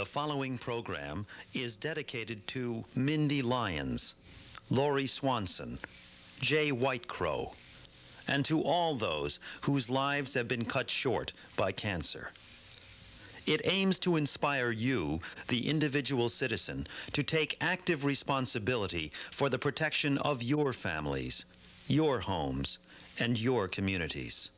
The following program is dedicated to Mindy Lyons, Lori Swanson, Jay Whitecrow, and to all those whose lives have been cut short by cancer. It aims to inspire you, the individual citizen, to take active responsibility for the protection of your families, your homes, and your communities.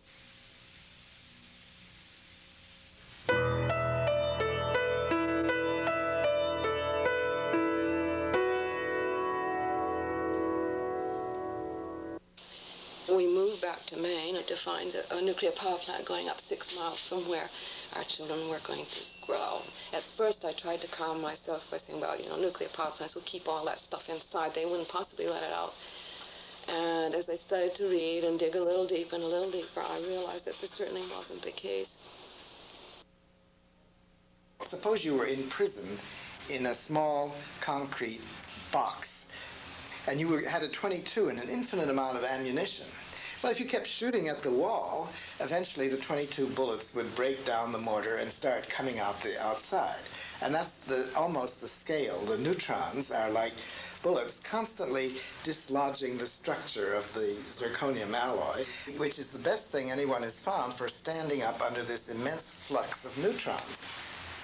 We moved back to Maine to find a nuclear power plant going up 6 miles from where our children were going to grow. At first I tried to calm myself by saying, well, nuclear power plants will keep all that stuff inside. They wouldn't possibly let it out. And as I started to read and dig a little deeper and a little deeper, I realized that this certainly wasn't the case. Suppose you were in prison in a small concrete box, and you had a .22 and an infinite amount of ammunition. Well, if you kept shooting at the wall, eventually the .22 bullets would break down the mortar and start coming out the outside. And that's almost the scale. The neutrons are like bullets constantly dislodging the structure of the zirconium alloy, which is the best thing anyone has found for standing up under this immense flux of neutrons.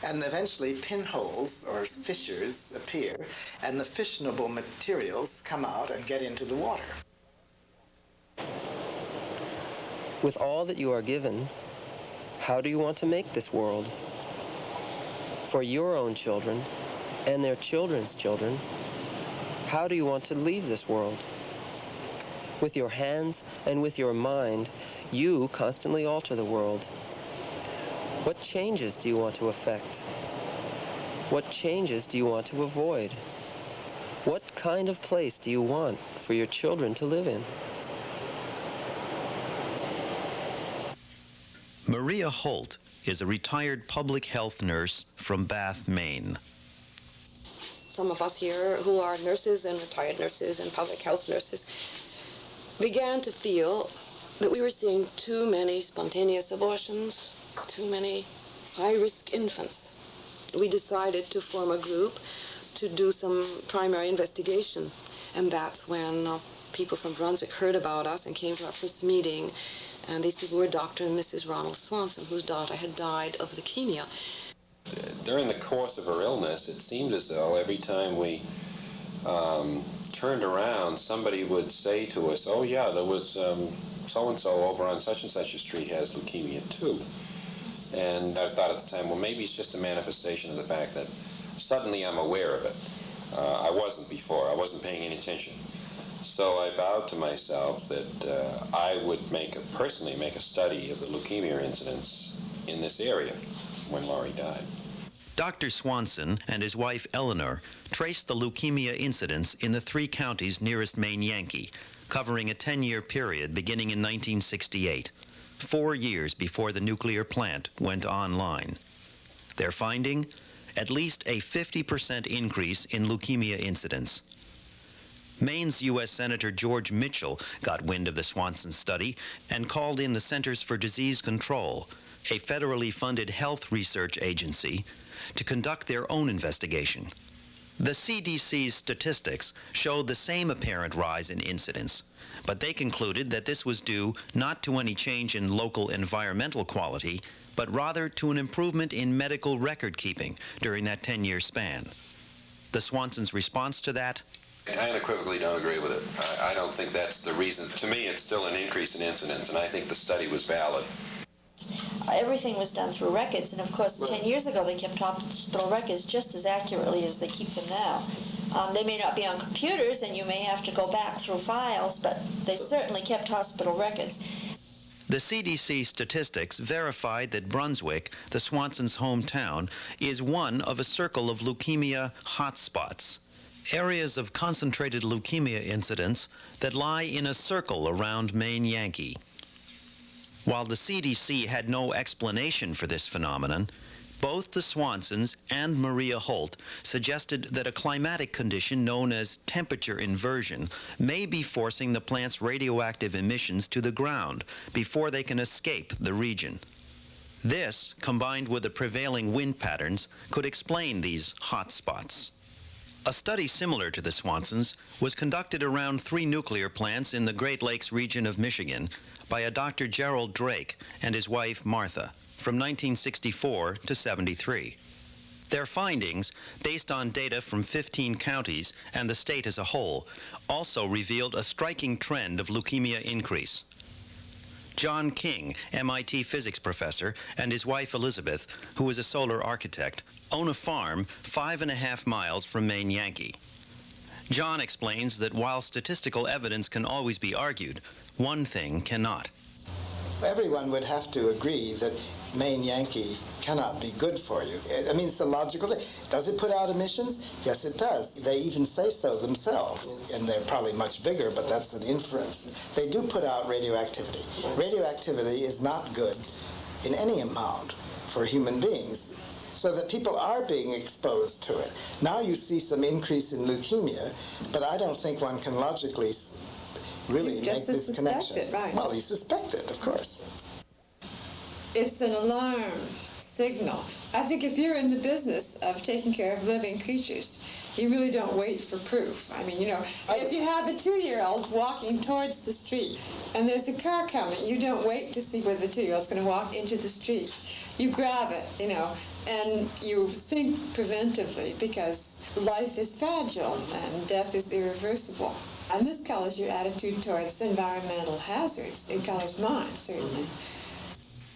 And eventually pinholes or fissures appear, and the fissionable materials come out and get into the water. With all that you are given, how do you want to make this world? For your own children and their children's children, how do you want to leave this world? With your hands and with your mind, you constantly alter the world. What changes do you want to affect? What changes do you want to avoid? What kind of place do you want for your children to live in? Maria Holt is a retired public health nurse from Bath, Maine. Some of us here who are nurses and retired nurses and public health nurses began to feel that we were seeing too many spontaneous abortions, too many high-risk infants. We decided to form a group to do some primary investigation, and that's when people from Brunswick heard about us and came to our first meeting. And these people were Dr. and Mrs. Ronald Swanson, whose daughter had died of leukemia. During the course of her illness, it seemed as though every time we turned around, somebody would say to us, oh yeah, there was so-and-so over on such and such a street has leukemia too. And I thought at the time, well, maybe it's just a manifestation of the fact that suddenly I'm aware of it. I wasn't before. I wasn't paying any attention. So I vowed to myself that I would personally make a study of the leukemia incidence in this area when Laurie died. Dr. Swanson and his wife Eleanor traced the leukemia incidence in the 3 counties nearest Maine Yankee, covering a 10-year period beginning in 1968, 4 years before the nuclear plant went online. Their finding? At least a 50% increase in leukemia incidence. Maine's U.S. Senator George Mitchell got wind of the Swanson study and called in the Centers for Disease Control, a federally funded health research agency, to conduct their own investigation. The CDC's statistics showed the same apparent rise in incidence, but they concluded that this was due not to any change in local environmental quality, but rather to an improvement in medical record keeping during that 10-year span. The Swansons' response to that? I unequivocally don't agree with it. I don't think that's the reason. To me, it's still an increase in incidence, and I think the study was valid. Everything was done through records, and of course 10 years ago they kept hospital records just as accurately as they keep them now. They may not be on computers, and you may have to go back through files, but they certainly kept hospital records. The CDC statistics verified that Brunswick, the Swansons' hometown, is one of a circle of leukemia hotspots, areas of concentrated leukemia incidence that lie in a circle around Maine Yankee. While the CDC had no explanation for this phenomenon, both the Swansons and Maria Holt suggested that a climatic condition known as temperature inversion may be forcing the plant's radioactive emissions to the ground before they can escape the region. This, combined with the prevailing wind patterns, could explain these hot spots. A study similar to the Swansons was conducted around 3 nuclear plants in the Great Lakes region of Michigan by a Dr. Gerald Drake and his wife Martha from 1964 to 73. Their findings, based on data from 15 counties and the state as a whole, also revealed a striking trend of leukemia increase. John King, MIT physics professor, and his wife Elizabeth, who is a solar architect, own a farm 5.5 miles from Maine Yankee. John explains that while statistical evidence can always be argued, one thing cannot. Everyone would have to agree that Maine Yankee cannot be good for you. I mean, it's a logical thing. Does it put out emissions? Yes, it does. They even say so themselves, and they're probably much bigger, but that's an inference. They do put out radioactivity. Radioactivity is not good in any amount for human beings, so that people are being exposed to it. Now you see some increase in leukemia, but I don't think one can logically really make this connection. It, right. Well, you suspect it, of course. It's an alarm signal. I think if you're in the business of taking care of living creatures, you really don't wait for proof. I mean, you know, if you have a 2-year-old walking towards the street and there's a car coming, you don't wait to see whether the 2-year-old's going to walk into the street. You grab it, you know, and you think preventively because life is fragile and death is irreversible. And this colors your attitude towards environmental hazards. It colors mine, certainly.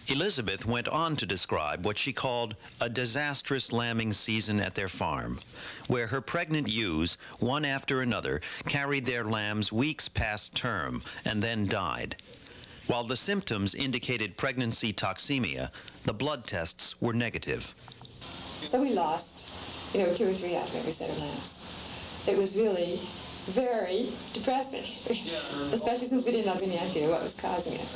Elizabeth went on to describe what she called a disastrous lambing season at their farm, where her pregnant ewes, one after another, carried their lambs weeks past term and then died. While the symptoms indicated pregnancy toxemia, the blood tests were negative. So we lost, 2 or 3 out of every set of lambs. It was really very depressing, especially since we didn't have any idea what was causing it.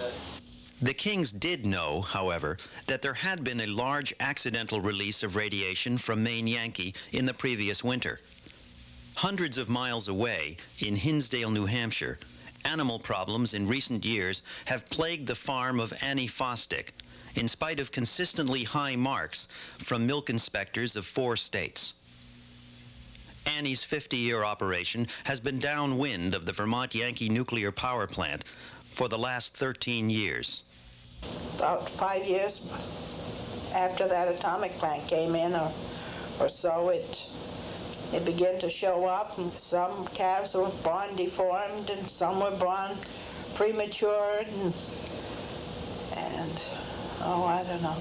The Kings did know, however, that there had been a large accidental release of radiation from Maine Yankee in the previous winter. Hundreds of miles away, in Hinsdale, New Hampshire, animal problems in recent years have plagued the farm of Annie Fosdick, in spite of consistently high marks from milk inspectors of 4 states. Annie's 50-year operation has been downwind of the Vermont Yankee nuclear power plant for the last 13 years. About 5 years after that atomic plant came in or so, it began to show up, and some calves were born deformed and some were born premature and I don't know.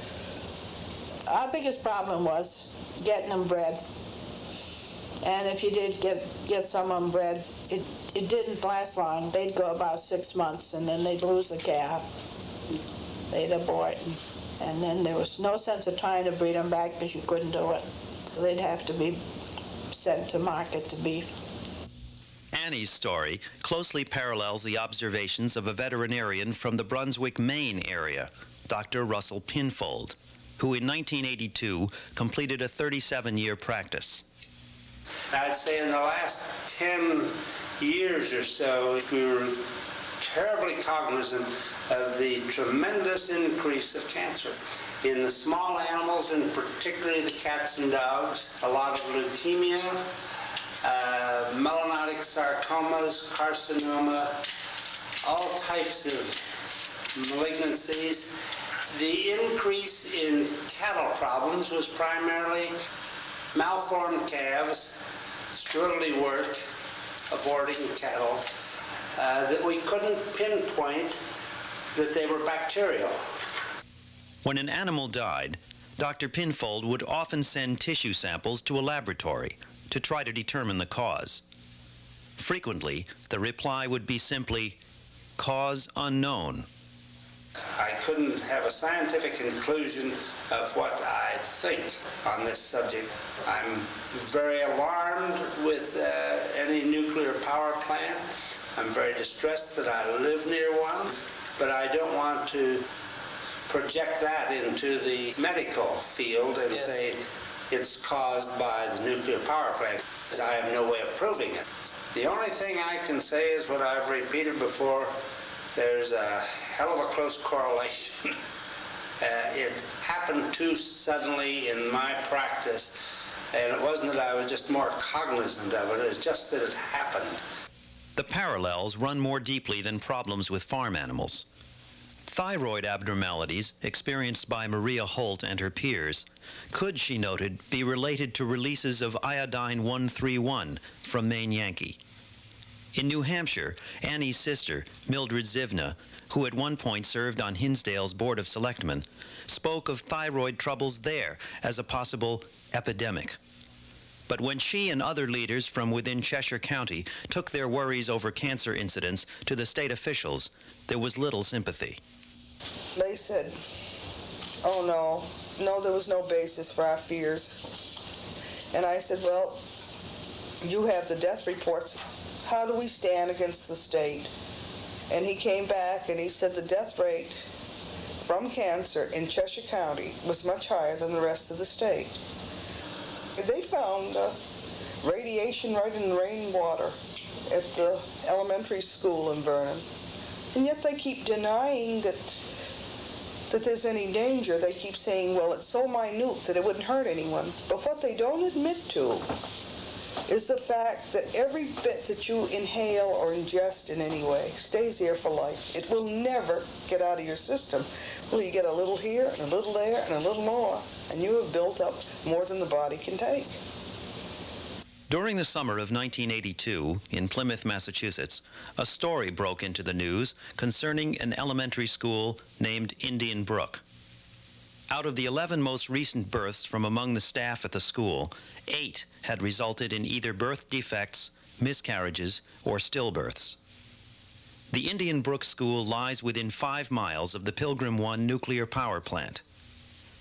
Our biggest problem was getting them bred. And if you did get some of them bred, it didn't last long. They'd go about 6 months and then they'd lose the calf. They'd abort. And then there was no sense of trying to breed them back because you couldn't do it. They'd have to be sent to market to be. Annie's story closely parallels the observations of a veterinarian from the Brunswick, Maine area, Dr. Russell Pinfold, who in 1982 completed a 37-year practice. I'd say in the last 10 years or so, we were terribly cognizant of the tremendous increase of cancer. In the small animals, and particularly the cats and dogs, a lot of leukemia, melanotic sarcomas, carcinoma, all types of malignancies. The increase in cattle problems was primarily malformed calves, sterility work, aborting cattle, that we couldn't pinpoint that they were bacterial. When an animal died, Dr. Pinfold would often send tissue samples to a laboratory to try to determine the cause. Frequently, the reply would be simply, "Cause unknown." I couldn't have a scientific conclusion of what I think on this subject. I'm very alarmed with any nuclear power plant. I'm very distressed that I live near one, but I don't want to project that into the medical field and say it's caused by the nuclear power plant. I have no way of proving it. The only thing I can say is what I've repeated before. There's a hell of a close correlation It happened too suddenly in my practice, and it wasn't that I was just more cognizant of it, it's just that it happened. The parallels run more deeply than problems with farm animals. Thyroid abnormalities experienced by Maria Holt and her peers could, she noted, be related to releases of iodine-131 from Maine Yankee. In New Hampshire, Annie's sister, Mildred Zivna, who at one point served on Hinsdale's Board of Selectmen, spoke of thyroid troubles there as a possible epidemic. But when she and other leaders from within Cheshire County took their worries over cancer incidents to the state officials, there was little sympathy. They said, oh no, there was no basis for our fears. And I said, well, you have the death reports. How do we stand against the state? And he came back and he said the death rate from cancer in Cheshire County was much higher than the rest of the state. They found radiation right in the rainwater at the elementary school in Vernon. And yet they keep denying that there's any danger. They keep saying, well, it's so minute that it wouldn't hurt anyone. But what they don't admit to is the fact that every bit that you inhale or ingest in any way stays here for life. It will never get out of your system. Well, you get a little here, and a little there, and a little more, and you have built up more than the body can take. During the summer of 1982, in Plymouth, Massachusetts, a story broke into the news concerning an elementary school named Indian Brook. Out of the 11 most recent births from among the staff at the school, 8 had resulted in either birth defects, miscarriages, or stillbirths. The Indian Brook School lies within 5 miles of the Pilgrim 1 nuclear power plant.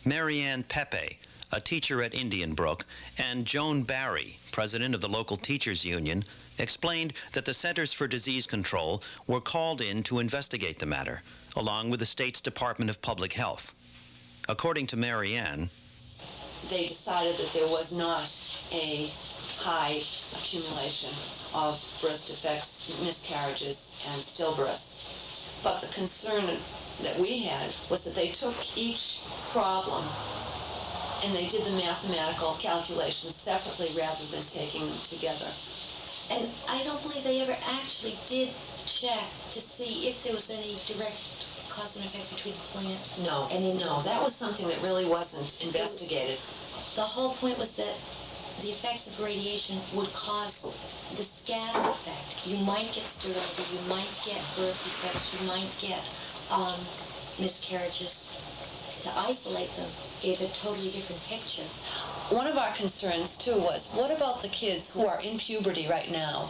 Marianne Pepe, a teacher at Indian Brook, and Joan Barry, president of the local teachers union, explained that the Centers for Disease Control were called in to investigate the matter, along with the state's Department of Public Health. According to Marianne, they decided that there was not a high accumulation of birth defects, miscarriages, and stillbirths. But the concern that we had was that they took each problem and they did the mathematical calculations separately rather than taking them together. And I don't believe they ever actually did check to see if there was any direct cause and effect between the plant. No, that was something that really wasn't investigated. The whole point was that the effects of radiation would cause the scatter effect. You might get sterility, you might get birth defects, you might get miscarriages. To isolate them gave a totally different picture. One of our concerns, too, was what about the kids who are in puberty right now?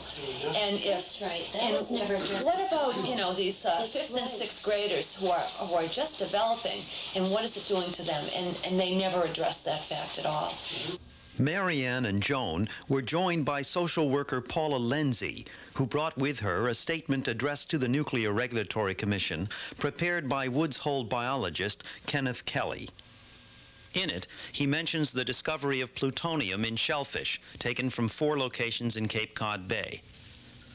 And if, that's right. That was never addressed. What about, these 5th and 6th graders who are just developing, and what is it doing to them? And they never addressed that fact at all. Marianne and Joan were joined by social worker Paula Lindsay, who brought with her a statement addressed to the Nuclear Regulatory Commission, prepared by Woods Hole biologist Kenneth Kelly. In it, he mentions the discovery of plutonium in shellfish taken from 4 locations in Cape Cod Bay,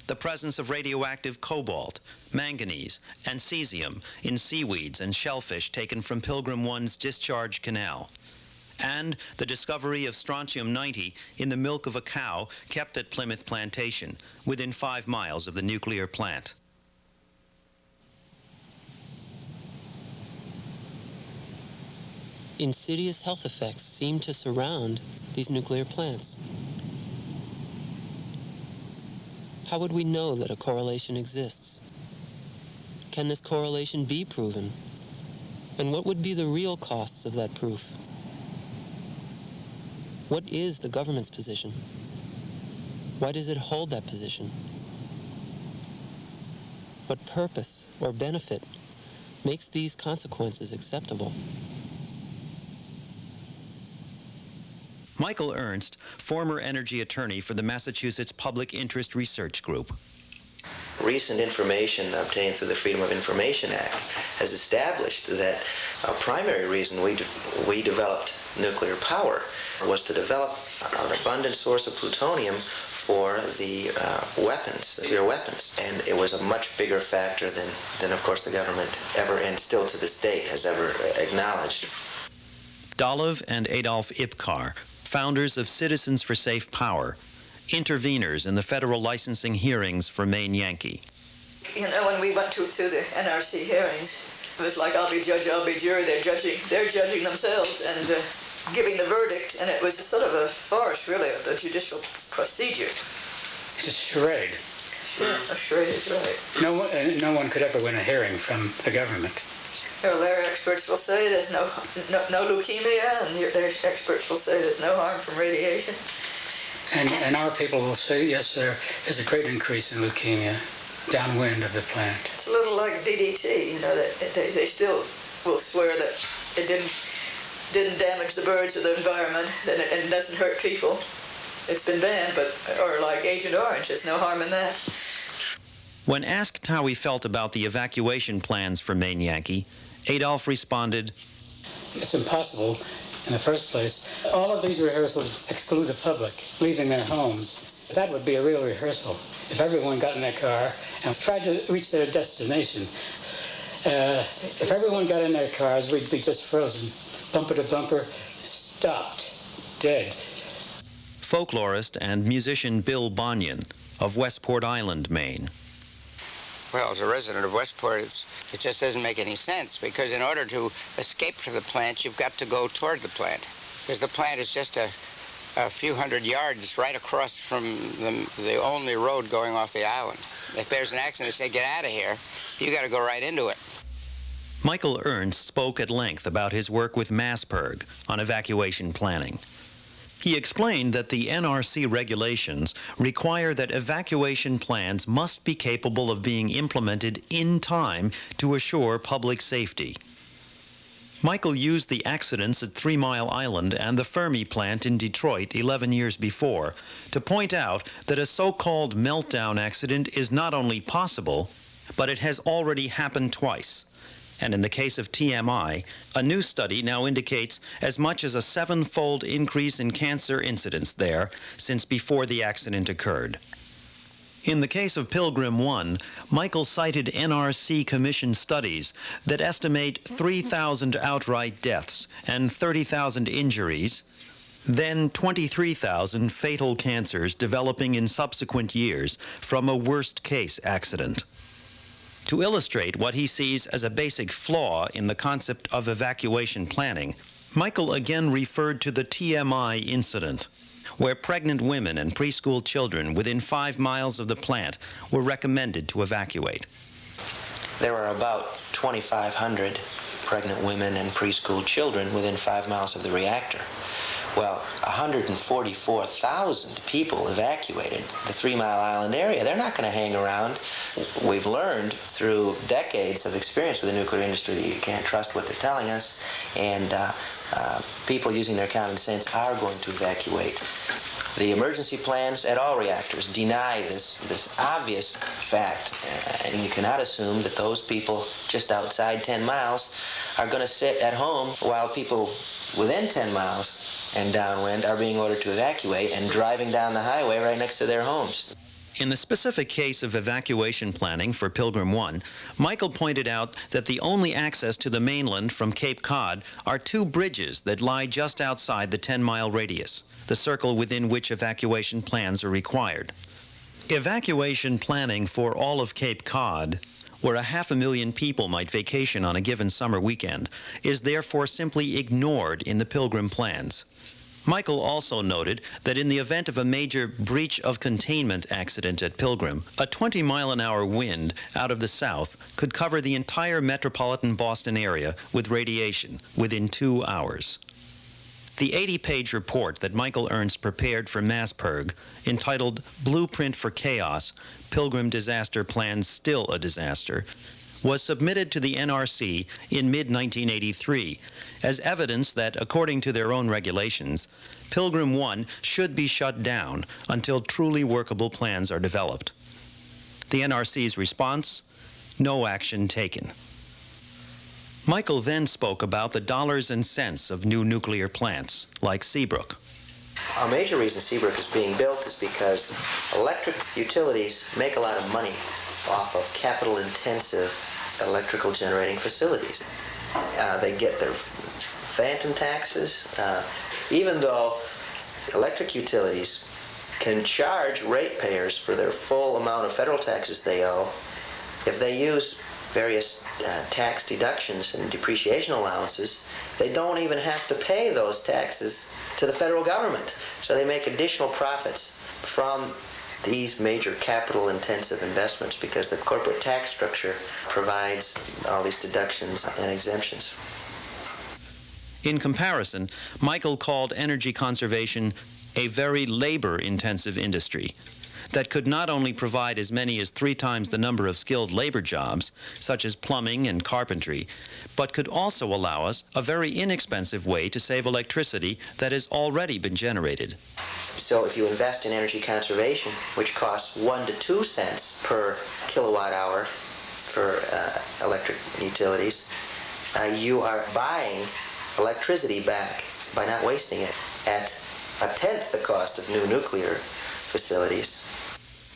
the presence of radioactive cobalt, manganese, and cesium in seaweeds and shellfish taken from Pilgrim 1's discharge canal, and the discovery of strontium-90 in the milk of a cow kept at Plymouth Plantation, within 5 miles of the nuclear plant. Insidious health effects seem to surround these nuclear plants. How would we know that a correlation exists? Can this correlation be proven? And what would be the real costs of that proof? What is the government's position? Why does it hold that position? What purpose or benefit makes these consequences acceptable? Michael Ernst, former energy attorney for the Massachusetts Public Interest Research Group. Recent information obtained through the Freedom of Information Act has established that a primary reason we developed nuclear power was to develop an abundant source of plutonium for the weapons, nuclear weapons. And it was a much bigger factor than of course, the government ever, and still to this date, has ever acknowledged. Dolive and Adolf Ipcar, founders of Citizens for Safe Power, interveners in the federal licensing hearings for Maine Yankee. You know, when we went to the NRC hearings, it was like, I'll be judge, I'll be jury. They're judging themselves and giving the verdict, and it was sort of a farce, really, of the judicial procedure. It's a charade. Yeah, a charade is right. No one could ever win a hearing from the government. Well, their experts will say there's no leukemia, and their experts will say there's no harm from radiation. And our people will say, yes, there is a great increase in leukemia downwind of the plant. It's a little like DDT, you know, that they still will swear that it didn't damage the birds or the environment, that it doesn't hurt people. It's been banned, or like Agent Orange, there's no harm in that. When asked how he felt about the evacuation plans for Maine Yankee, Adolf responded, "It's impossible. In the first place, all of these rehearsals exclude the public, leaving their homes. That would be a real rehearsal. If everyone got in their car and tried to reach their destination, if everyone got in their cars, we'd be just frozen, bumper to bumper, stopped, dead." Folklorist and musician Bill Bonnion of Westport Island, Maine. Well, as a resident of Westport, it just doesn't make any sense, because in order to escape from the plant, you've got to go toward the plant, because the plant is just a few hundred yards right across from the only road going off the island. If there's an accident, say, get out of here, you got to go right into it. Michael Ernst spoke at length about his work with Masspurg on evacuation planning. He explained that the NRC regulations require that evacuation plans must be capable of being implemented in time to assure public safety. Michael used the accidents at 3 Mile Island and the Fermi plant in Detroit 11 years before to point out that a so-called meltdown accident is not only possible, but it has already happened twice. And in the case of TMI, a new study now indicates as much as a 7-fold increase in cancer incidence there since before the accident occurred. In the case of Pilgrim 1, Michael cited NRC Commission studies that estimate 3,000 outright deaths and 30,000 injuries, then 23,000 fatal cancers developing in subsequent years from a worst-case accident. To illustrate what he sees as a basic flaw in the concept of evacuation planning, Michael again referred to the TMI incident, where pregnant women and preschool children within 5 miles of the plant were recommended to evacuate. There were about 2,500 pregnant women and preschool children within 5 miles of the reactor. Well, 144,000 people evacuated the 3 Mile Island area. They're not going to hang around. We've learned through decades of experience with the nuclear industry that you can't trust what they're telling us, and people using their common sense are going to evacuate. The emergency plans at all reactors deny this obvious fact, and you cannot assume that those people just outside 10 miles are going to sit at home while people within 10 miles and downwind are being ordered to evacuate and driving down the highway right next to their homes. In the specific case of evacuation planning for Pilgrim 1, Michael pointed out that the only access to the mainland from Cape Cod are 2 bridges that lie just outside the 10-mile radius, the circle within which evacuation plans are required. Evacuation planning for all of Cape Cod, where 500,000 people might vacation on a given summer weekend, is therefore simply ignored in the Pilgrim plans. Michael also noted that in the event of a major breach of containment accident at Pilgrim, a 20-mile-an-hour wind out of the south could cover the entire metropolitan Boston area with radiation within 2 hours. The 80-page report that Michael Ernst prepared for Masspurg, entitled Blueprint for Chaos, Pilgrim Disaster Plans Still a Disaster, was submitted to the NRC in mid-1983 as evidence that, according to their own regulations, Pilgrim 1 should be shut down until truly workable plans are developed. The NRC's response? No action taken. Michael then spoke about the dollars and cents of new nuclear plants, like Seabrook. A major reason Seabrook is being built is because electric utilities make a lot of money off of capital-intensive electrical generating facilities. They get their phantom taxes, even though electric utilities can charge ratepayers for their full amount of federal taxes they owe. If they use various tax deductions and depreciation allowances, they don't even have to pay those taxes to the federal government. So they make additional profits from these major capital-intensive investments because the corporate tax structure provides all these deductions and exemptions. In comparison, Michael called energy conservation a very labor-intensive industry that could not only provide as many as 3 times the number of skilled labor jobs, such as plumbing and carpentry, but could also allow us a very inexpensive way to save electricity that has already been generated. So if you invest in energy conservation, which costs 1 to 2 cents per kilowatt hour for electric utilities, you are buying electricity back by not wasting it at 1/10 the cost of new nuclear facilities.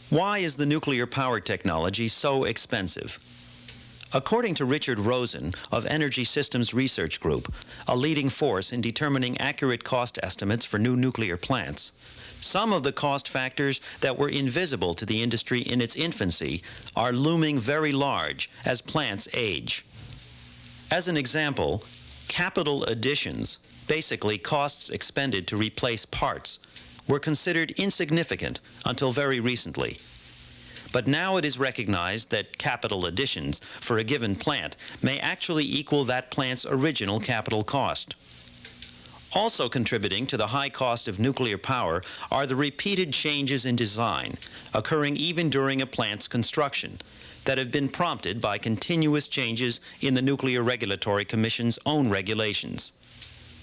Why is the nuclear power technology so expensive? According to Richard Rosen of Energy Systems Research Group, a leading force in determining accurate cost estimates for new nuclear plants, some of the cost factors that were invisible to the industry in its infancy are looming very large as plants age. As an example, capital additions, basically costs expended to replace parts, were considered insignificant until very recently. But now it is recognized that capital additions for a given plant may actually equal that plant's original capital cost. Also contributing to the high cost of nuclear power are the repeated changes in design, occurring even during a plant's construction, that have been prompted by continuous changes in the Nuclear Regulatory Commission's own regulations.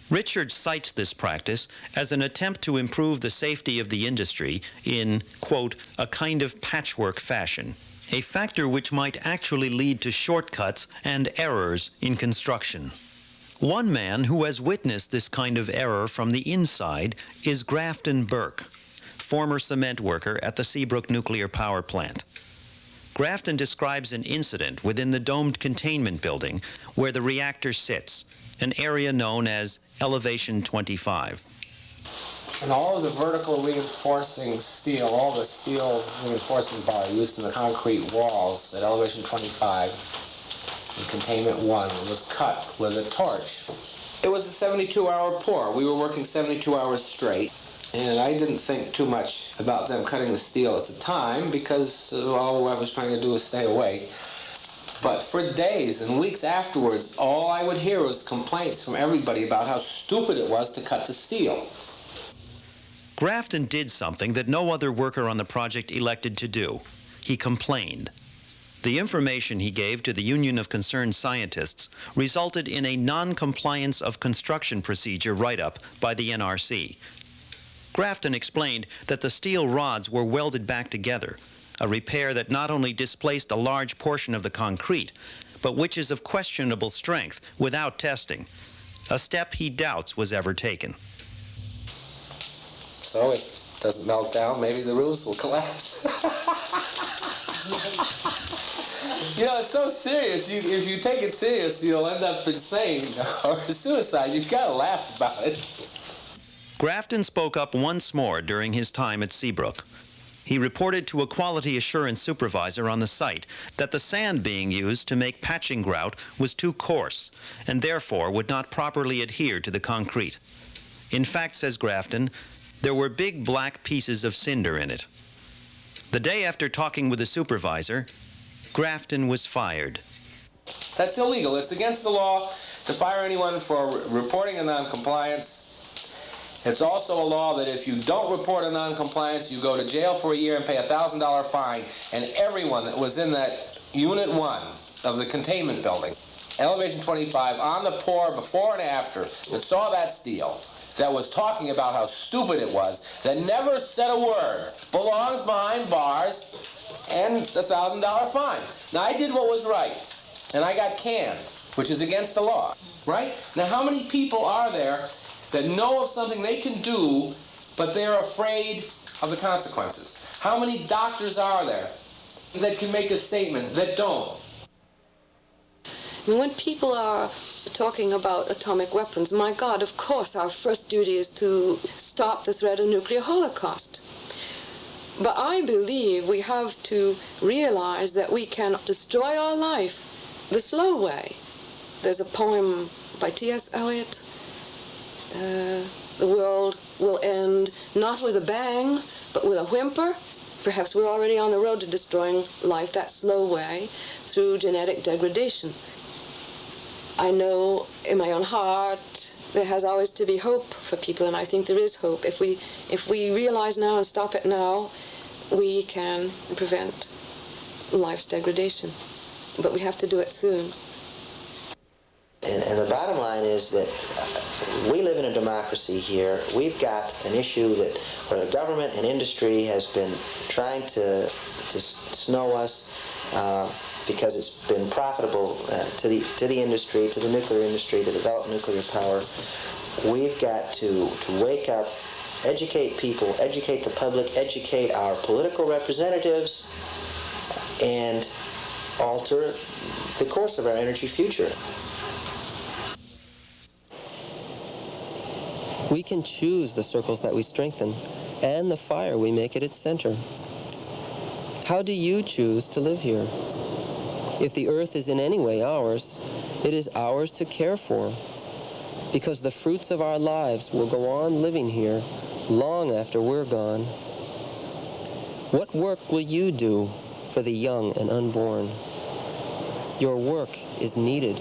Richard cites this practice as an attempt to improve the safety of the industry in, quote, a kind of patchwork fashion, a factor which might actually lead to shortcuts and errors in construction. One man who has witnessed this kind of error from the inside is Grafton Burke, former cement worker at the Seabrook nuclear power plant. Grafton describes an incident within the domed containment building where the reactor sits, an area known as Elevation 25. And all of the vertical reinforcing steel, all the steel reinforcing bar used in the concrete walls at elevation 25 in containment 1 was cut with a torch. It was a 72-hour pour. We were working 72 hours straight, and I didn't think too much about them cutting the steel at the time because all I was trying to do was stay awake. But for days and weeks afterwards, all I would hear was complaints from everybody about how stupid it was to cut the steel. Grafton did something that no other worker on the project elected to do. He complained. The information he gave to the Union of Concerned Scientists resulted in a non-compliance of construction procedure write-up by the NRC. Grafton explained that the steel rods were welded back together, a repair that not only displaced a large portion of the concrete, but which is of questionable strength without testing, a step he doubts was ever taken. So it doesn't melt down, maybe the roofs will collapse. You know, it's so serious. If you take it serious, you'll end up insane or suicide. You've got to laugh about it. Grafton spoke up once more during his time at Seabrook. He reported to a quality assurance supervisor on the site that the sand being used to make patching grout was too coarse and therefore would not properly adhere to the concrete. In fact, says Grafton, there were big black pieces of cinder in it. The day after talking with the supervisor, Grafton was fired. That's illegal. It's against the law to fire anyone for reporting a noncompliance. It's also a law that if you don't report a noncompliance, you go to jail for a year and pay a $1,000 fine. And everyone that was in that Unit 1 of the containment building, Elevation 25, on the pour before and after, that saw that steel, that was talking about how stupid it was, that never said a word, belongs behind bars and a $1,000 fine. Now, I did what was right, and I got canned, which is against the law, right? Now, how many people are there that know of something they can do but they're afraid of the consequences. How many doctors are there that can make a statement that don't? I mean, when people are talking about atomic weapons, my God, of course our first duty is to stop the threat of nuclear holocaust. But I believe we have to realize that we can destroy our life the slow way. There's a poem by T.S. Eliot, the world will end not with a bang, but with a whimper. Perhaps we're already on the road to destroying life that slow way through genetic degradation. I know in my own heart there has always to be hope for people, and I think there is hope. If we realize now and stop it now, we can prevent life's degradation. But we have to do it soon. And the bottom line is that we live in a democracy here. We've got an issue that where the government and industry has been trying to snow us because it's been profitable to the industry, to the nuclear industry, to develop nuclear power. We've got to wake up, educate people, educate the public, educate our political representatives, and alter the course of our energy future. We can choose the circles that we strengthen and the fire we make at its center. How do you choose to live here? If the earth is in any way ours, it is ours to care for, because the fruits of our lives will go on living here long after we're gone. What work will you do for the young and unborn? Your work is needed.